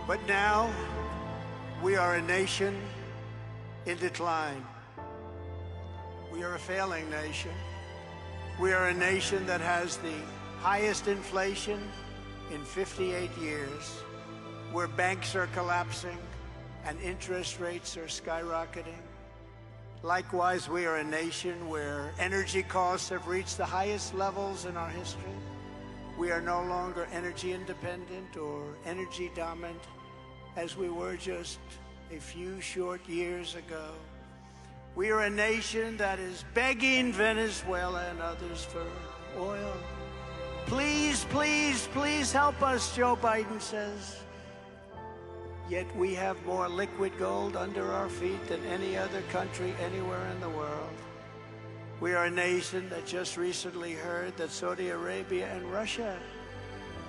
But now, we are a nation in decline. We are a failing nation. We are a nation that has the highest inflation in 58 years, where banks are collapsing and interest rates are skyrocketing. Likewise, we are a nation where energy costs have reached the highest levels in our history. We are no longer energy independent or energy dominant as we were just a few short years ago. We are a nation that is begging Venezuela and others for oil. Please, please, please help us, Joe Biden says. Yet we have more liquid gold under our feet than any other country anywhere in the world. We are a nation that just recently heard that Saudi Arabia and Russia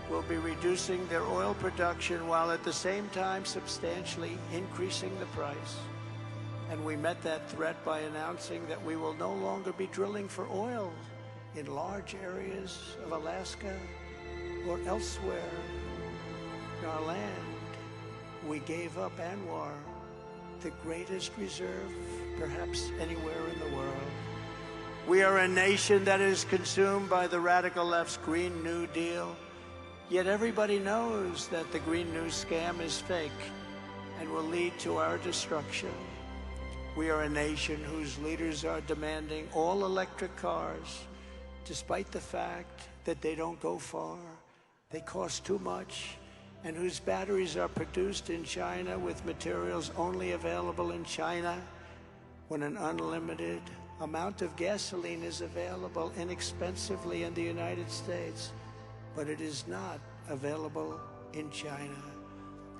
will be reducing their oil production while at the same time substantially increasing the price. And we met that threat by announcing that we will no longer be drilling for oil in large areas of Alaska or elsewhere in our land. We gave up Anwar, the greatest reserve perhaps anywhere in the world. We are a nation that is consumed by the radical left's Green New Deal, yet everybody knows that the Green New scam is fake and will lead to our destruction. We are a nation whose leaders are demanding all electric cars, despite the fact that they don't go far, they cost too much, and whose batteries are produced in China with materials only available in China, when an unlimited amount of gasoline is available inexpensively in the United States, but it is not available in China.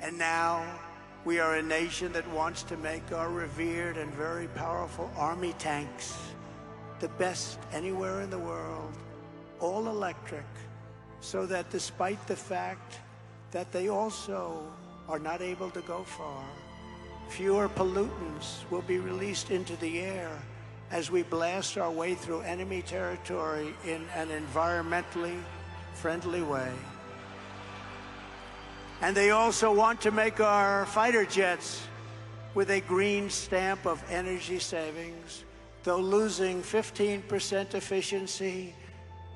And now, we are a nation that wants to make our revered and very powerful army tanks the best anywhere in the world, all electric, so that despite the fact that they also are not able to go far, fewer pollutants will be released into the air as we blast our way through enemy territory in an environmentally friendly way. And they also want to make our fighter jets with a green stamp of energy savings, though losing 15% efficiency,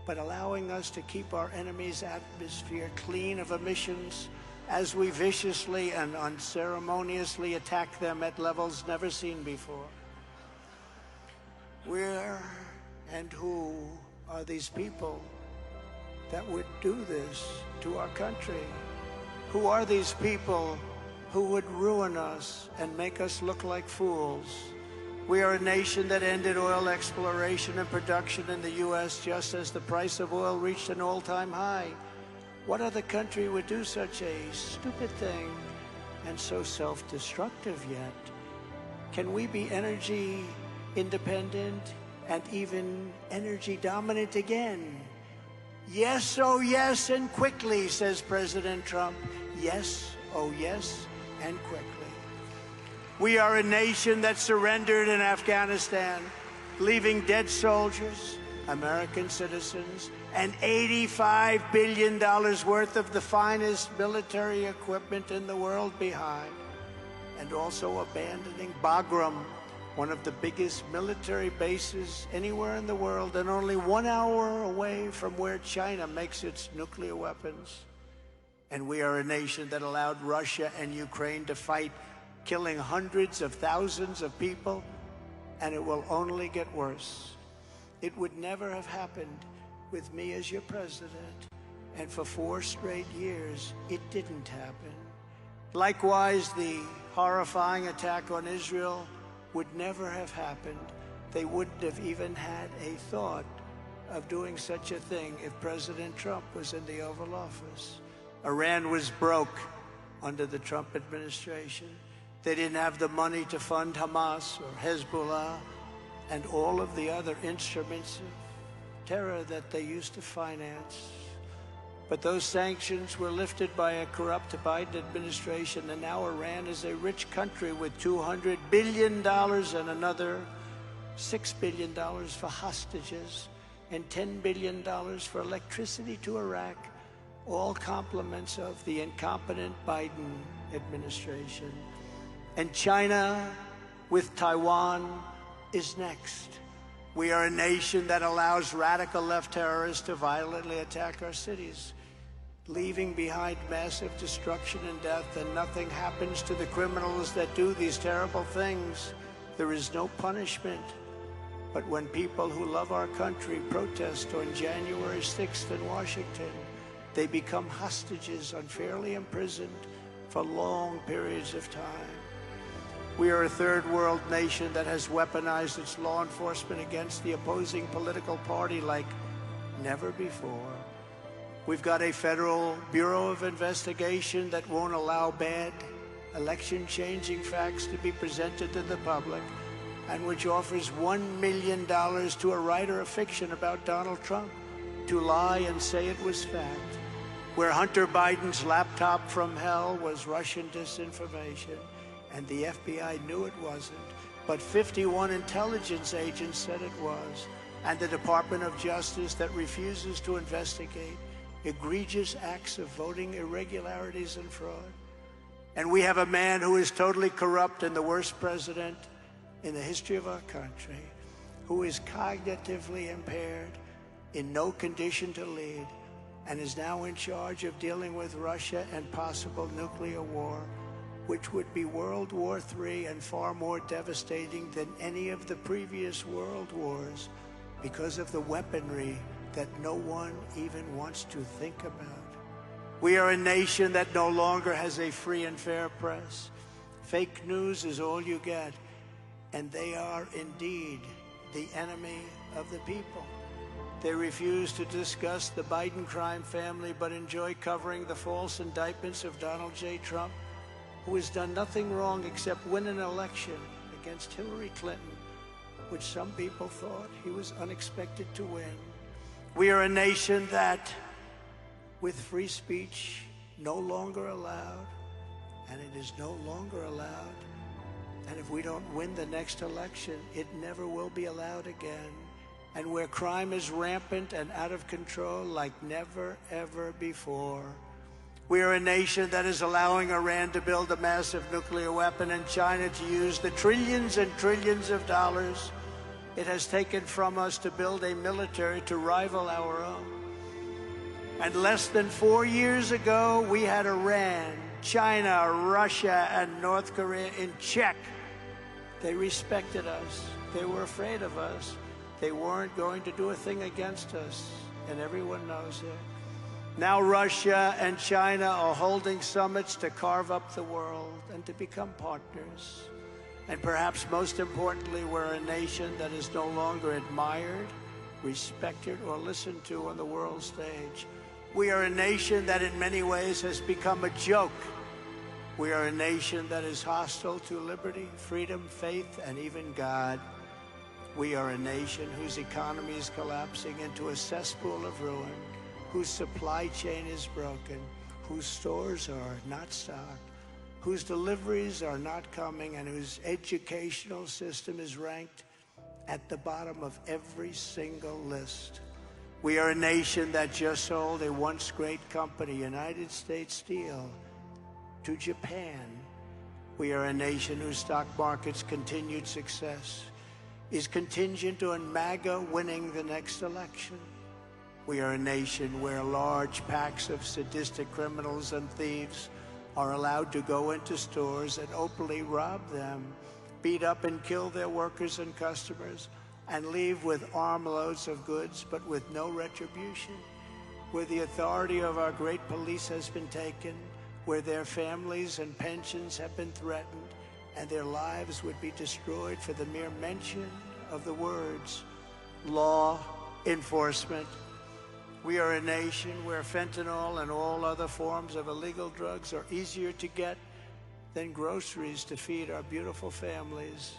but allowing us to keep our enemy's atmosphere clean of emissions as we viciously and unceremoniously attack them at levels never seen before. Where and who are these people that would do this to our country? Who are these people who would ruin us and make us look like fools? We are a nation that ended oil exploration and production in the U.S. just as the price of oil reached an all-time high. What other country would do such a stupid thing and so self-destructive yet? Can we be energy independent and even energy dominant again? Yes, oh yes, and quickly, says President Trump. Yes, oh yes, and quickly. We are a nation that surrendered in Afghanistan, leaving dead soldiers, American citizens, and $85 billion worth of the finest military equipment in the world behind, and also abandoning Bagram, one of the biggest military bases anywhere in the world, and only 1 hour away from where China makes its nuclear weapons. And we are a nation that allowed Russia and Ukraine to fight, killing hundreds of thousands of people, and it will only get worse. It would never have happened with me as your president, and for 4 straight years, it didn't happen. Likewise, the horrifying attack on Israel would never have happened. They wouldn't have even had a thought of doing such a thing if President Trump was in the Oval Office. Iran was broke under the Trump administration. They didn't have the money to fund Hamas or Hezbollah and all of the other instruments of terror that they used to finance. But those sanctions were lifted by a corrupt Biden administration, and now Iran is a rich country with $200 billion and another $6 billion for hostages and $10 billion for electricity to Iraq, all compliments of the incompetent Biden administration. And China, with Taiwan, is next. We are a nation that allows radical left terrorists to violently attack our cities, leaving behind massive destruction and death, and nothing happens to the criminals that do these terrible things. There is no punishment. But when people who love our country protest on January 6th in Washington, they become hostages, unfairly imprisoned for long periods of time. We are a third world nation that has weaponized its law enforcement against the opposing political party like never before. We've got a federal Bureau of Investigation that won't allow bad election-changing facts to be presented to the public, and which offers $1 million to a writer of fiction about Donald Trump to lie and say it was fact. Where Hunter Biden's laptop from hell was Russian disinformation, and the FBI knew it wasn't, but 51 intelligence agents said it was, and the Department of Justice that refuses to investigate egregious acts of voting irregularities and fraud. And we have a man who is totally corrupt and the worst president in the history of our country, who is cognitively impaired, in no condition to lead, and is now in charge of dealing with Russia and possible nuclear war, which would be World War III and far more devastating than any of the previous world wars because of the weaponry that no one even wants to think about. We are a nation that no longer has a free and fair press. Fake news is all you get, and they are indeed the enemy of the people. They refuse to discuss the Biden crime family, but enjoy covering the false indictments of Donald J. Trump, who has done nothing wrong except win an election against Hillary Clinton, which some people thought he was unexpected to win. We are a nation that, with free speech no longer allowed, and it is no longer allowed, and if we don't win the next election, it never will be allowed again. And where crime is rampant and out of control like never, ever before. We are a nation that is allowing Iran to build a massive nuclear weapon and China to use the trillions and trillions of dollars it has taken from us to build a military to rival our own. And less than 4 years ago, we had Iran, China, Russia, and North Korea in check. They respected us. They were afraid of us. They weren't going to do a thing against us, and everyone knows it. Now Russia and China are holding summits to carve up the world and to become partners. And perhaps most importantly, we're a nation that is no longer admired, respected, or listened to on the world stage. We are a nation that in many ways has become a joke. We are a nation that is hostile to liberty, freedom, faith, and even God. We are a nation whose economy is collapsing into a cesspool of ruin, whose supply chain is broken, whose stores are not stocked, whose deliveries are not coming, and whose educational system is ranked at the bottom of every single list. We are a nation that just sold a once great company, United States Steel, to Japan. We are a nation whose stock market's continued success is contingent on MAGA winning the next election. We are a nation where large packs of sadistic criminals and thieves are allowed to go into stores and openly rob them, beat up and kill their workers and customers, and leave with armloads of goods but with no retribution. Where the authority of our great police has been taken, where their families and pensions have been threatened, and their lives would be destroyed for the mere mention of the words law enforcement. We are a nation where fentanyl and all other forms of illegal drugs are easier to get than groceries to feed our beautiful families.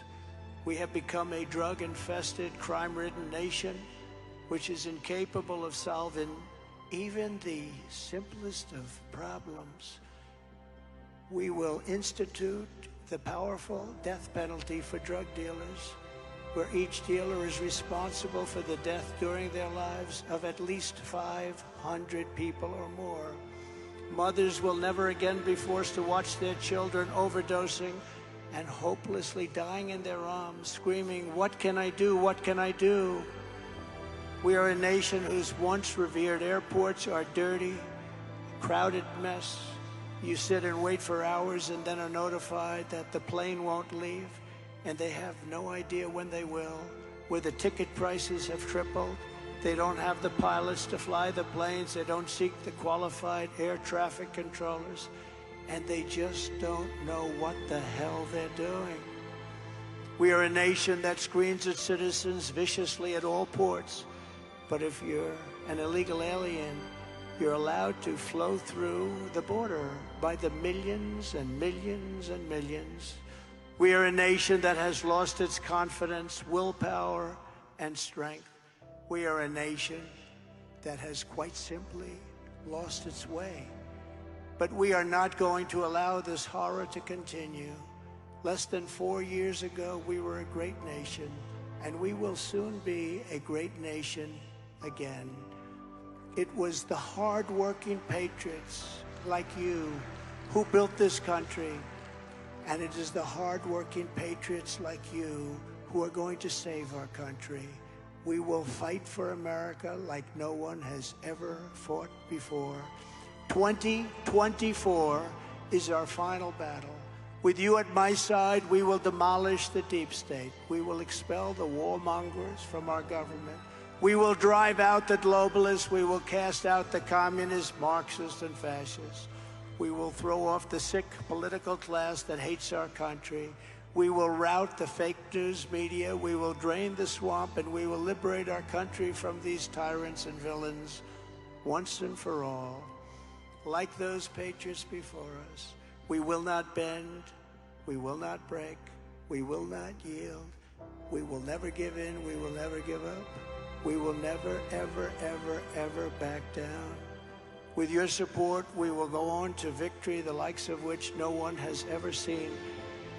We have become a drug-infested, crime-ridden nation which is incapable of solving even the simplest of problems. We will institute the powerful death penalty for drug dealers, where each dealer is responsible for the death during their lives of at least 500 people or more. Mothers will never again be forced to watch their children overdosing and hopelessly dying in their arms, screaming, "What can I do? What can I do?" We are a nation whose once revered airports are dirty, crowded mess. You sit and wait for hours and then are notified that the plane won't leave, and they have no idea when they will, where the ticket prices have tripled. They don't have the pilots to fly the planes. They don't seek the qualified air traffic controllers, and they just don't know what the hell they're doing. We are a nation that screens its citizens viciously at all ports, but if you're an illegal alien, you're allowed to flow through the border by the millions and millions and millions. We are a nation that has lost its confidence, willpower, and strength. We are a nation that has quite simply lost its way. But we are not going to allow this horror to continue. Less than 4 years ago, we were a great nation, and we will soon be a great nation again. It was the hard-working patriots like you who built this country, and it is the hard-working patriots like you who are going to save our country. We will fight for America like no one has ever fought before. 2024 is our final battle. With you at my side, we will demolish the deep state. We will expel the warmongers from our government. We will drive out the globalists. We will cast out the communists, Marxists, and fascists. We will throw off the sick political class that hates our country. We will rout the fake news media. We will drain the swamp, and we will liberate our country from these tyrants and villains once and for all. Like those patriots before us, we will not bend, we will not break, we will not yield, we will never give in, we will never give up, we will never, ever, ever, ever back down. With your support, we will go on to victory, the likes of which no one has ever seen,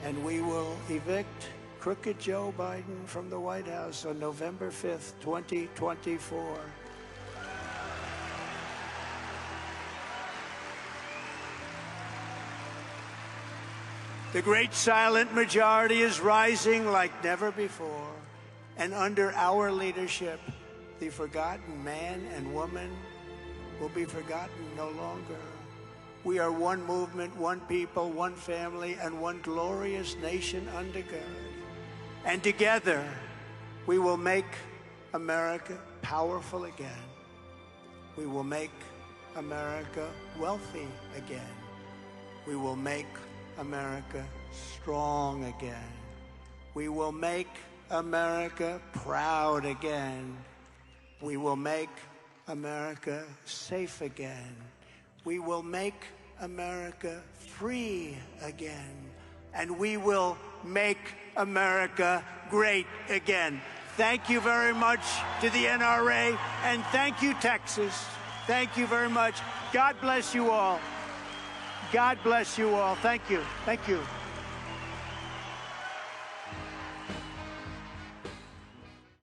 and we will evict crooked Joe Biden from the White House on November 5th, 2024. The great silent majority is rising like never before, and under our leadership, the forgotten man and woman will be forgotten no longer. We are one movement, one people, one family, and one glorious nation under God. And together, we will make America powerful again. We will make America wealthy again. We will make America strong again. We will make America proud again. We will make America safe again. We will make America free again. And we will make America great again. Thank you very much to the NRA, and thank you, Texas. Thank you very much. God bless you all. God bless you all. Thank you. Thank you.